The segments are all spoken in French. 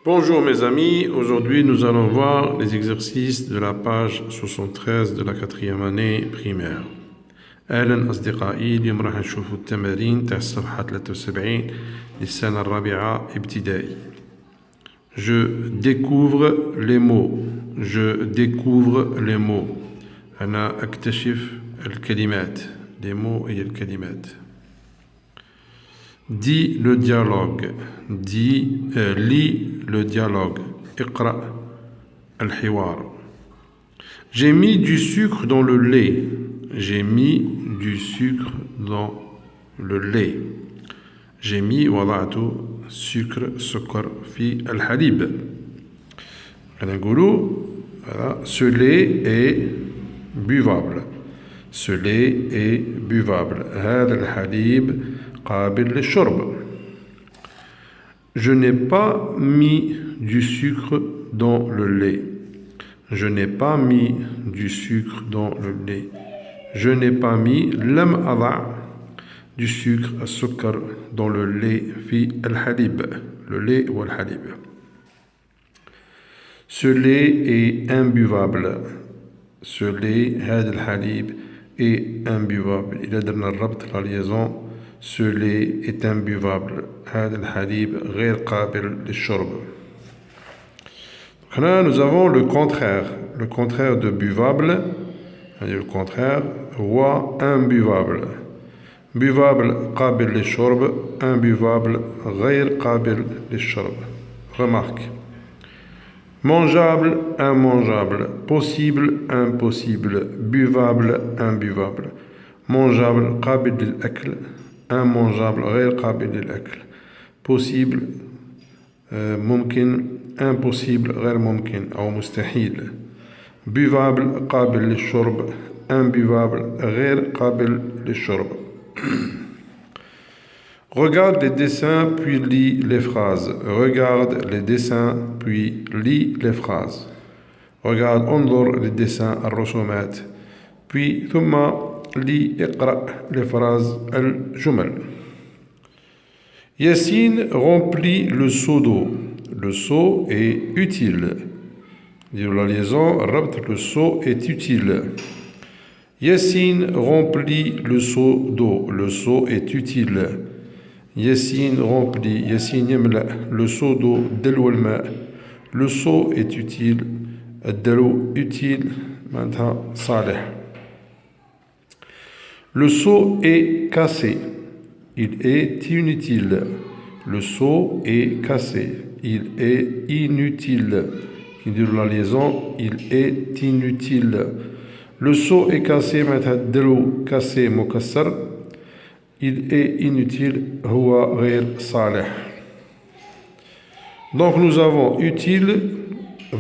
Bonjour mes amis, aujourd'hui nous allons voir les exercices de la page 73 de la 4e année primaire. أهلا أصدقائي، اليوم راح نشوفوا التمارين تاع الصفحة 73 للسنة الرابعة ابتدائي. Je découvre les mots. Je découvre les mots. أنا أكتشف الكلمات. Les mots هي الكلمات. Dis le dialogue. Lis le dialogue. اقرأ الحوار. J'ai mis du sucre dans le lait. J'ai mis du sucre dans le lait. J'ai mis وضعت سكر في الحليب. نقولوا ce lait est buvable. Ce lait est buvable. هذا الحليب قابل للشرب. Je n'ai pas mis du sucre dans le lait. Je n'ai pas mis du sucre dans le lait. Je n'ai pas mis لم أضع du sucre السكر dans le lait في الحليب. Le lait ou الحليب. Ce lait est imbuvable. Ce lait هذا الحليب est imbuvable. إذا درنا الربط la liaison. Ce lait est imbuvable. هذا الحليب غير قابل للشرب. Là, nous avons le contraire. Le contraire de buvable. Le contraire هو imbuvable. Buvable قابل للشرب. Imbuvable غير قابل للشرب. Remarque. Mangeable, immangeable. Possible, impossible. Buvable, imbuvable. Mangeable قابل للأكل. immangeable غير قابل للأكل. possible ممكن. impossible غير ممكن أو مستحيل. buvable قابل للشرب. imbuvable غير قابل للشرب. Regarde les dessins puis lis les phrases. Regarde les dessins puis lis les phrases. Regarde انظر les dessins الرسومات puis ثم lis اقرأ les phrases الجمل. Yassine remplit le seau d'eau. Le seau est utile. La liaison ربط le seau est utile. Yassine remplit le seau d'eau. Le seau est utile. Yassine remplit. Yassine يملأ le seau d'eau. دلو الماء. Le seau est utile. الدلو utile معناتها صالح. Le seau est cassé. Il est inutile. Le seau est cassé. Il est inutile. La liaison, il est inutile. Le seau est cassé. الدلو cassé مكسر. Il est inutile. هو غير صالح. Donc nous avons utile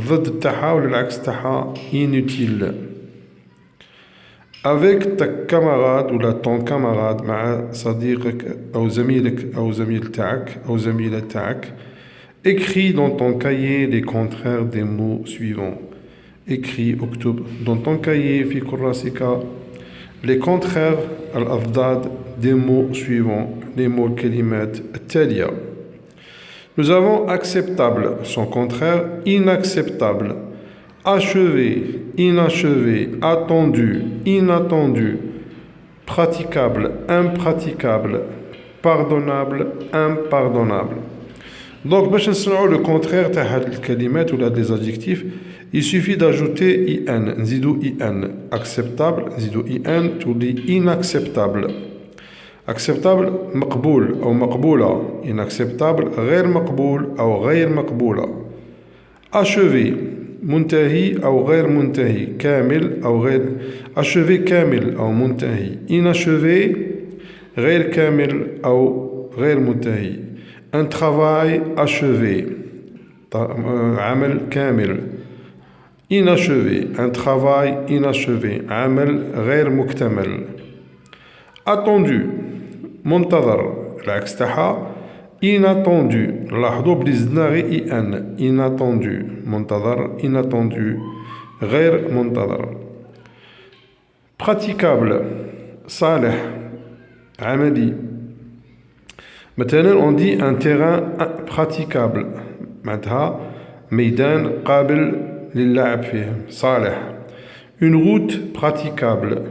ضد تاعها ولا العكس تاعها inutile. Avec ta camarade ou ton camarade مع صديقك أو زميلك أو زميل تاعك أو زميلة تاعك. Écris dans ton cahier les contraires des mots suivants. Écris اكتب dans ton cahier في كراسك les contraires الأضداد des mots suivants. Les mots الكلمات التالية. Nous avons acceptable, son contraire inacceptable. Achevé, inachevé, attendu, inattendu, praticable, impraticable, pardonnable, impardonnable. Donc, باش نصنعوا le contraire تاع هاد الكلمات ولا des adjectifs, il suffit d'ajouter in, نزيدو in. Acceptable, نزيدو in, تولي inacceptable. Acceptable مقبول أو مقبولة. Inacceptable غير مقبول أو غير مقبولة. Achevé منتهي أو غير منتهي. كامل أو غير achevé كامل أو منتهي. Inachevé غير كامل أو غير منتهي. Un travail achevé عمل كامل. Inachevé un travail inachevé عمل غير مكتمل. Attendu منتظر العكس تاعها inattendu. لاحظوا بلي زدنا غير ان. inattendu منتظر. inattendu غير منتظر. praticable صالح عملي. Maintenant on dit un terrain praticable. معناتها ميدان قابل للعب فيه صالح. Une route praticable.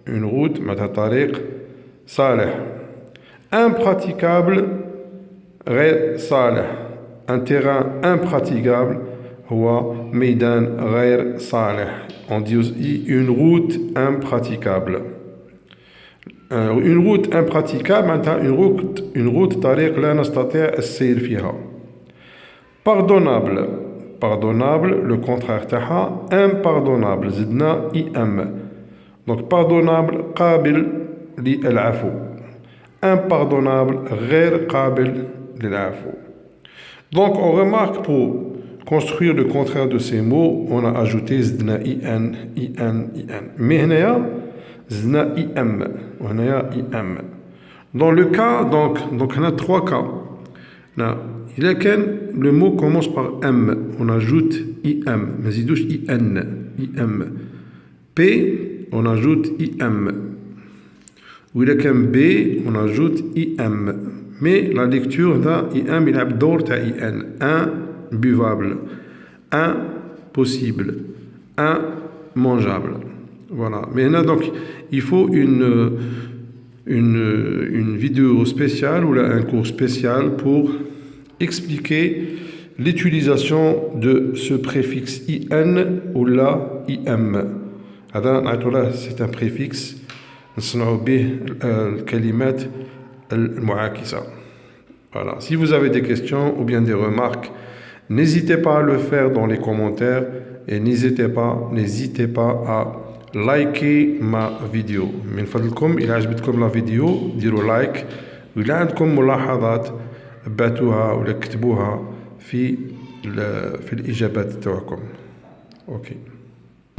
Une route معناتها طريق صالح. Impraticable غير صالح. Un terrain impraticable هو ميدان غير صالح. On dit aussi une route impraticable. Une route impraticable معناتها une route طريق لا نستطيع السير فيها. Pardonnable. Pardonnable le contraire تاعها impardonnable زدنا im. Donc pardonnable قابل للعفو. Impardonnable غير قابل للعفو. Donc on remarque pour construire le contraire de ces mots, on a ajouté زدنا in. Mais هنايا زدنا im. وهنايا im. Dans le cas, donc on a 3 cas. Là, le mot commence par M, on ajoute IM, mais il douche IM. P, on ajoute IM. Ou il y a B, on ajoute IM. Mais la lecture d'un IM, il a d'or ta IN. Imbuvable, impossible, immangeable. Voilà. Mais là, donc, il faut une vidéo spéciale ou là, un cours spécial pour expliquer l'utilisation de ce préfixe in ou la im. C'est un préfixe نصنعوا به الكلمات المعاكسة. Voilà. Si vous avez des questions ou bien des remarques, n'hésitez pas à le faire dans les commentaires et n'hésitez pas à liker ma vidéo. من فضلكم إذا عجبتكم la vidéo ديروا لايك، وإذا عندكم ملاحظات بعتوها ولا كتبوها في الإجابات تاعكم. أوكي.